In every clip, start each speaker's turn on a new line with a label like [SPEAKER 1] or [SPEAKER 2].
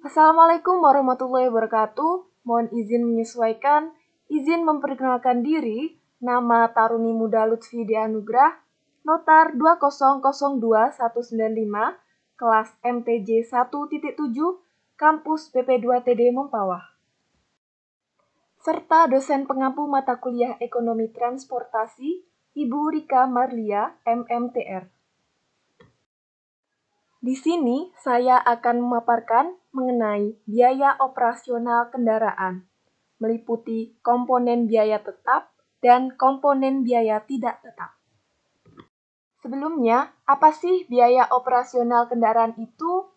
[SPEAKER 1] Assalamualaikum warahmatullahi wabarakatuh. Mohon izin menyesuaikan, izin memperkenalkan diri, nama Taruni Muda Lutfi Dianugrah, notar 2002195, kelas MTJ 1.7, kampus BP2TD Mempawah. Serta dosen pengampu mata kuliah Ekonomi Transportasi, Ibu Rika Marlia, MMTR. Di sini saya akan memaparkan mengenai biaya operasional kendaraan, meliputi komponen biaya tetap dan komponen biaya tidak tetap. Sebelumnya, apa sih biaya operasional kendaraan itu?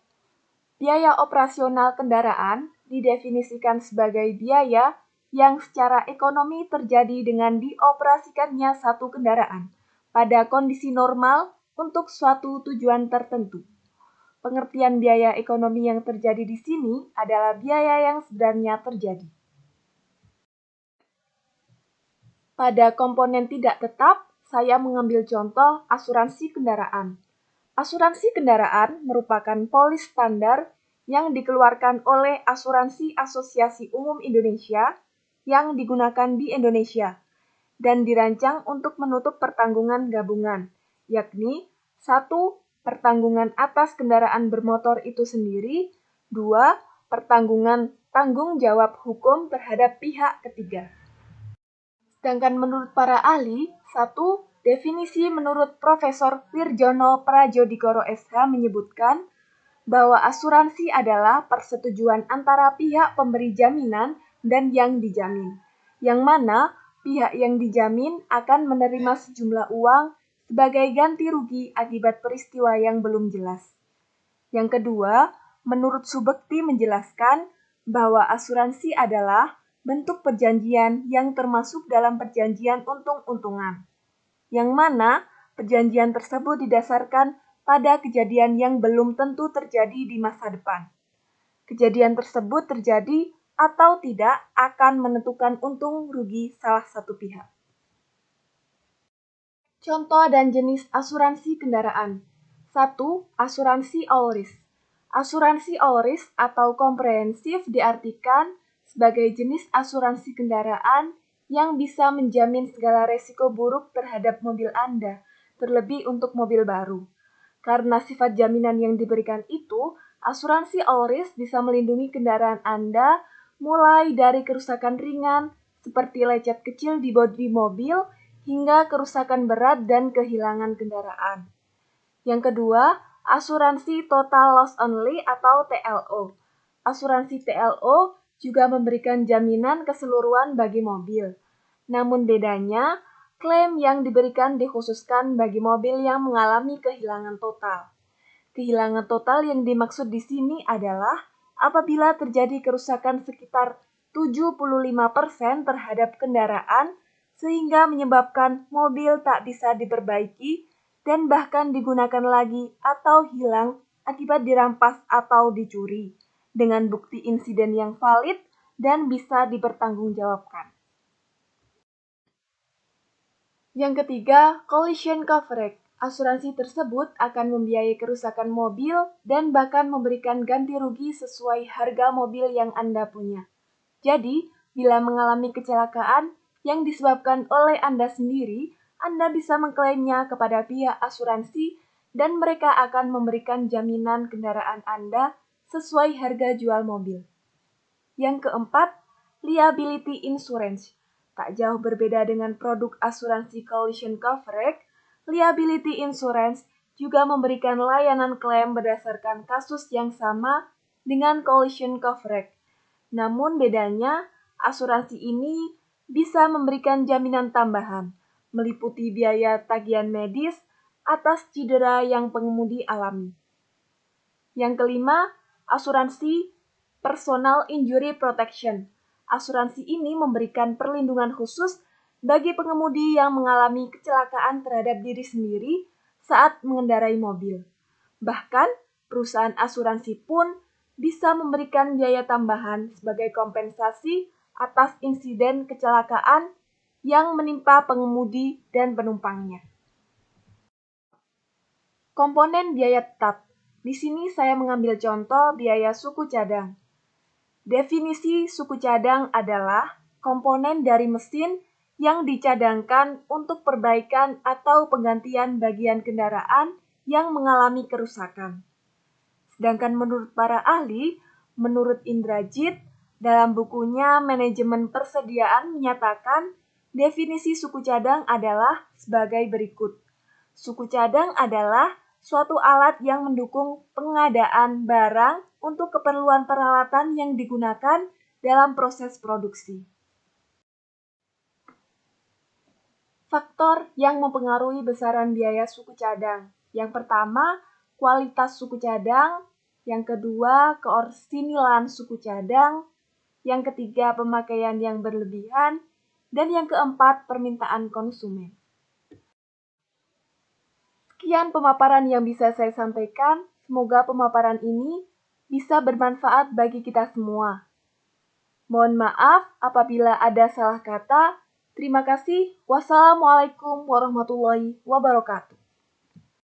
[SPEAKER 1] Biaya operasional kendaraan didefinisikan sebagai biaya yang secara ekonomi terjadi dengan dioperasikannya satu kendaraan pada kondisi normal untuk suatu tujuan tertentu. Pengertian biaya ekonomi yang terjadi di sini adalah biaya yang sebenarnya terjadi. Pada komponen tidak tetap, saya mengambil contoh asuransi kendaraan. Asuransi kendaraan merupakan polis standar yang dikeluarkan oleh Asuransi Asosiasi Umum Indonesia yang digunakan di Indonesia dan dirancang untuk menutup pertanggungan gabungan, yakni 1. Pertanggungan atas kendaraan bermotor itu sendiri, 2. Pertanggungan tanggung jawab hukum terhadap pihak ketiga. Sedangkan menurut para ahli, 1. Definisi menurut Profesor Wirjono Prajodikoro SH menyebutkan bahwa asuransi adalah persetujuan antara pihak pemberi jaminan dan yang dijamin, yang mana pihak yang dijamin akan menerima sejumlah uang sebagai ganti rugi akibat peristiwa yang belum jelas. Yang kedua, menurut Subekti menjelaskan bahwa asuransi adalah bentuk perjanjian yang termasuk dalam perjanjian untung-untungan, yang mana perjanjian tersebut didasarkan pada kejadian yang belum tentu terjadi di masa depan. Kejadian tersebut terjadi atau tidak akan menentukan untung rugi salah satu pihak. Contoh dan jenis asuransi kendaraan. 1. Asuransi all risk. Asuransi all risk atau komprehensif diartikan sebagai jenis asuransi kendaraan yang bisa menjamin segala resiko buruk terhadap mobil Anda, terlebih untuk mobil baru. Karena sifat jaminan yang diberikan itu, asuransi all risk bisa melindungi kendaraan Anda mulai dari kerusakan ringan seperti lecet kecil di bodi mobil hingga kerusakan berat dan kehilangan kendaraan. Yang kedua, asuransi total loss only atau TLO. Asuransi TLO juga memberikan jaminan keseluruhan bagi mobil. Namun bedanya, klaim yang diberikan dikhususkan bagi mobil yang mengalami kehilangan total. Kehilangan total yang dimaksud di sini adalah apabila terjadi kerusakan sekitar 75% terhadap kendaraan sehingga menyebabkan mobil tak bisa diperbaiki dan bahkan digunakan lagi atau hilang akibat dirampas atau dicuri dengan bukti insiden yang valid dan bisa dipertanggungjawabkan. Yang ketiga, collision coverage. Asuransi tersebut akan membiayai kerusakan mobil dan bahkan memberikan ganti rugi sesuai harga mobil yang Anda punya. Jadi, bila mengalami kecelakaan yang disebabkan oleh Anda sendiri, Anda bisa mengklaimnya kepada pihak asuransi dan mereka akan memberikan jaminan kendaraan Anda sesuai harga jual mobil. Yang keempat, liability insurance. Tak jauh berbeda dengan produk asuransi collision coverage, liability insurance juga memberikan layanan klaim berdasarkan kasus yang sama dengan collision coverage. Namun bedanya, asuransi ini bisa memberikan jaminan tambahan, meliputi biaya tagihan medis atas cedera yang pengemudi alami. Yang kelima, asuransi personal injury protection. Asuransi ini memberikan perlindungan khusus bagi pengemudi yang mengalami kecelakaan terhadap diri sendiri saat mengendarai mobil. Bahkan, perusahaan asuransi pun bisa memberikan biaya tambahan sebagai kompensasi atas insiden kecelakaan yang menimpa pengemudi dan penumpangnya. Komponen biaya tetap. Di sini saya mengambil contoh biaya suku cadang. Definisi suku cadang adalah komponen dari mesin yang dicadangkan untuk perbaikan atau penggantian bagian kendaraan yang mengalami kerusakan. Sedangkan menurut para ahli, menurut Indrajit, dalam bukunya Manajemen Persediaan menyatakan definisi suku cadang adalah sebagai berikut. Suku cadang adalah suatu alat yang mendukung pengadaan barang untuk keperluan peralatan yang digunakan dalam proses produksi. Faktor yang mempengaruhi besaran biaya suku cadang. Yang pertama, kualitas suku cadang. Yang kedua, keorsinilan suku cadang. Yang ketiga, pemakaian yang berlebihan. Dan yang keempat, permintaan konsumen. Sekian pemaparan yang bisa saya sampaikan. Semoga pemaparan ini bisa bermanfaat bagi kita semua. Mohon maaf apabila ada salah kata. Terima kasih. Wassalamualaikum warahmatullahi wabarakatuh.